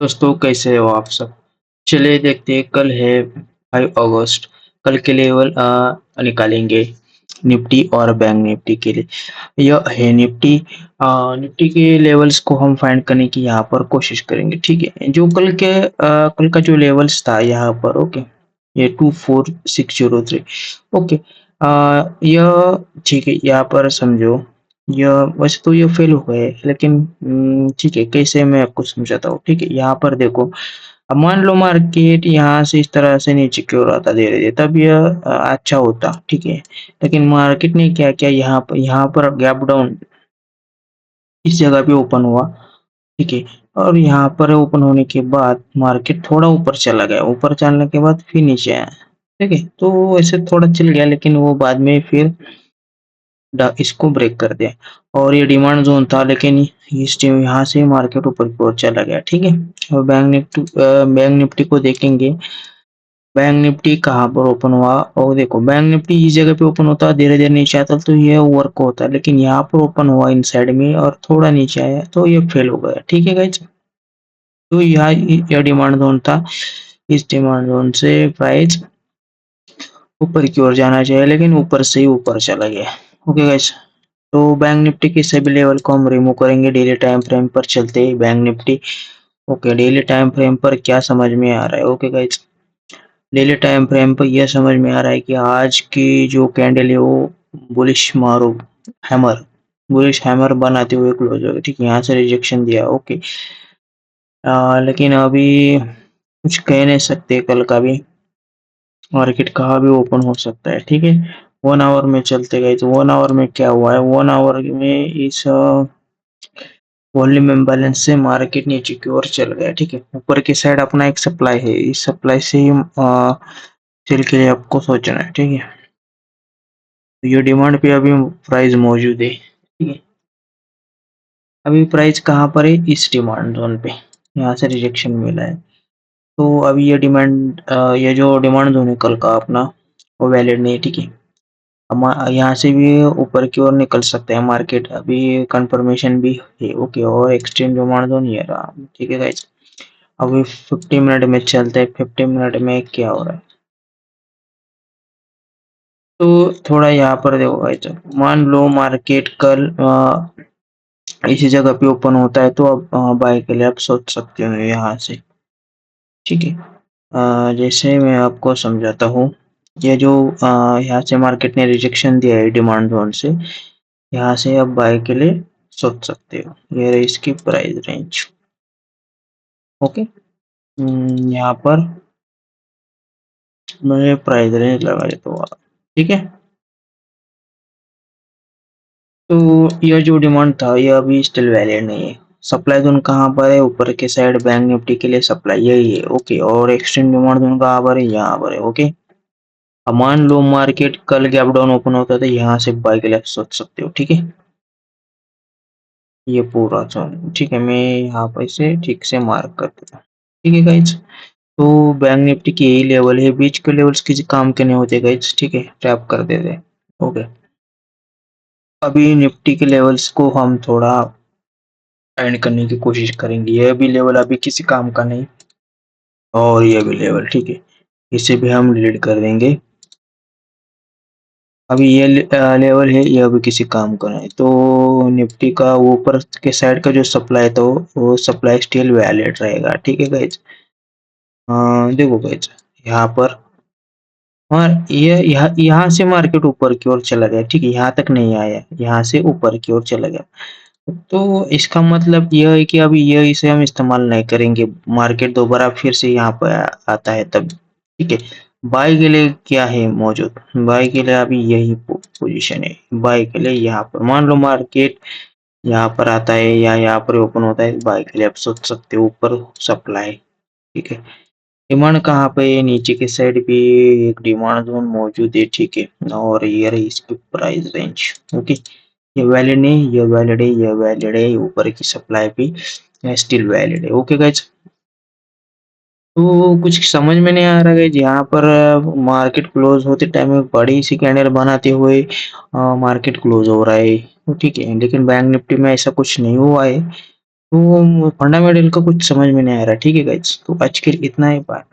दोस्तों कैसे हो आप सब? चलिए देखते हैं कल है 5 अगस्त। कल के लेवल निकालेंगे निफ्टी और बैंक निफ्टी के लिए। यह है निफ्टी। निफ्टी के लेवल्स को हम फाइंड करने की यहाँ पर कोशिश करेंगे, ठीक है? जो कल का जो लेवल्स था यहाँ पर, ओके, ये 24603, ओके। यह ठीक है, यहाँ पर समझो। यह वैसे तो ये फेल हो गए, लेकिन ठीक है, कैसे मैं आपको समझाता हूँ, ठीक है? यहाँ पर देखो, अब मान लो मार्केट यहाँ से इस तरह से नीचे की ओर आता धीरे-धीरे, तब यह अच्छा होता, ठीक है? लेकिन मार्केट ने क्या किया, यहाँ पर गैप डाउन इस जगह पे ओपन हुआ, ठीक है? और यहाँ पर ओपन होने के बाद मार्केट थोड़ा ऊपर चला गया, ऊपर चलने के बाद फिर नीचे आया, ठीक है? तो वैसे थोड़ा चल गया, लेकिन वो बाद में फिर इसको ब्रेक कर दिया और ये डिमांड जोन था, लेकिन इस टाइम यहाँ से मार्केट ऊपर की ओर चला गया, ठीक है? और बैंक निफ्टी को देखेंगे। बैंक निफ्टी कहाँ पर ओपन हुआ, और देखो बैंक निफ्टी इस जगह पे ओपन होता है, धीरे धीरे नीचे आता तो ये वर्क होता है, लेकिन यहाँ पर ओपन हुआ इन साइड में और थोड़ा नीचे आया तो ये फेल हो गया, ठीक है गाइज? तो यहाँ यह डिमांड जोन था। इस डिमांड जोन से प्राइस ऊपर की ओर जाना चाहिए, लेकिन ऊपर से ही ऊपर चला गया। ओके गाइज, तो बैंक निफ्टी के सभी लेवल को हम रिमूव करेंगे। डेली टाइम फ्रेम पर चलते हैं bank Nifty. Okay, daily time frame पर क्या समझ में आ रहा है? Okay guys, daily time frame पर यह समझ में आ रहा है कि आज की जो कैंडल है वो बुलिश मारो हैमर बुलिश हैमर बनाते हुए क्लोज हो गया, ठीक है? यहाँ से रिजेक्शन दिया, ओके। लेकिन अभी कुछ कह नहीं सकते, कल का भी मार्केट कहाँ भी ओपन हो सकता है, ठीक है? 1 आवर में चलते गए तो 1 आवर में क्या हुआ है, 1 आवर में इस वॉल्यूम इम्बैलेंस से मार्केट नीचे की ओर चल गया, ठीक है? ऊपर की साइड अपना एक सप्लाई है, इस सप्लाई से ही सेल के लिए आपको सोचना है, ठीक है? तो ये डिमांड पे अभी प्राइस मौजूद है, ठीक है? अभी प्राइस कहाँ पर है? इस डिमांड जोन पे, यहाँ से रिजेक्शन मिला है। तो अभी ये जो डिमांड जोन है कल का अपना, वो वैलिड नहीं है, ठीक है? यहाँ से भी ऊपर की ओर निकल सकता है मार्केट, अभी कंफर्मेशन भी है, ओके। और एक्सट्रीम डिमांड जोन ये रहा, ठीक है गाइस? अभी 50 मिनट में चलते हैं, 50 मिनट में क्या हो रहा है। तो थोड़ा यहाँ पर देखो गाइस, मान लो मार्केट कल इसी जगह पे ओपन होता है तो अब बाय के लिए आप सोच सकते हो यहाँ से, ठीक है? जैसे मैं आपको समझाता हूँ, ये जो यहाँ से मार्केट ने रिजेक्शन दिया है डिमांड जोन से, यहाँ से आप बाय के लिए सोच सकते हो। ये रही इसकी प्राइस रेंज, ओके। यहाँ पर मैं प्राइस रेंज लगा देता हूँ, ठीक है? तो यह जो डिमांड था ये अभी स्टिल वैलिड नहीं है। सप्लाई जोन कहाँ पर है? ऊपर के साइड बैंक निफ्टी के लिए सप्लाई यही है, ओके। और एक्सट्रीम डिमांड जोन कहाँ पर है? यहाँ पर है, ओके। अब मान लो मार्केट कल गैप डाउन ओपन होता है तो यहाँ से बाय के लिए आप सोच सकते हो, ठीक है? ये पूरा जोन, ठीक है? मैं यहाँ पर इसे ठीक से मार्क कर देता हूँ, ठीक है गाइज? तो बैंक निफ्टी के यही लेवल है, बीच के लेवल्स किसी काम के नहीं होते गाइज, ठीक है? टैप कर देते हैं, ओके। अभी निफ्टी के लेवल्स को हम थोड़ा फाइंड करने की कोशिश करेंगे। यह भी लेवल अभी किसी काम का नहीं, और यह भी लेवल, ठीक है? इसे भी हम डिलीट कर देंगे। अभी ये लेवल है, ये अभी किसी काम का नहीं, तो निफ्टी का ऊपर के साइड का जो सप्लाई था वो सप्लाई स्टिल वैलिड रहेगा, ठीक है गाइज? देखो गाइज, यहाँ पर, और ये यहाँ से मार्केट ऊपर की ओर चला गया, ठीक है? यहाँ तक नहीं आया, यहाँ से ऊपर की ओर चला गया। तो इसका मतलब यह है कि अभी यह इसे हम इस्तेमाल नहीं करेंगे, मार्केट दोबारा फिर से यहाँ पर आता है तब, ठीक है? बाय के लिए क्या है मौजूद? बाय के लिए अभी यही पोजीशन है, बाय के लिए यहाँ पर मान लो मार्केट यहाँ पर आता है या यहाँ पर ओपन होता है, बाय के लिए आप सोच सकते हो, ऊपर सप्लाई, ठीक है? डिमांड कहाँ पे है? नीचे के साइड भी एक डिमांड जोन मौजूद है, ठीक है? और ये रही इसकी प्राइस रेंज, ओके। ये वैलिड नहीं, ये वैलिड है, ये वैलिड है, ऊपर की सप्लाई भी स्टिल वैलिड है, ओके गाइज? तो कुछ समझ में नहीं आ रहा है यहाँ पर मार्केट क्लोज होते टाइम एक बड़ी सी कैंडल बनाते हुए मार्केट क्लोज हो रहा है, तो ठीक है, लेकिन बैंक निफ्टी में ऐसा कुछ नहीं हुआ है। तो फंडामेंटल का कुछ समझ में नहीं आ रहा, ठीक है गाइस? तो आज के लिए इतना ही, बाय।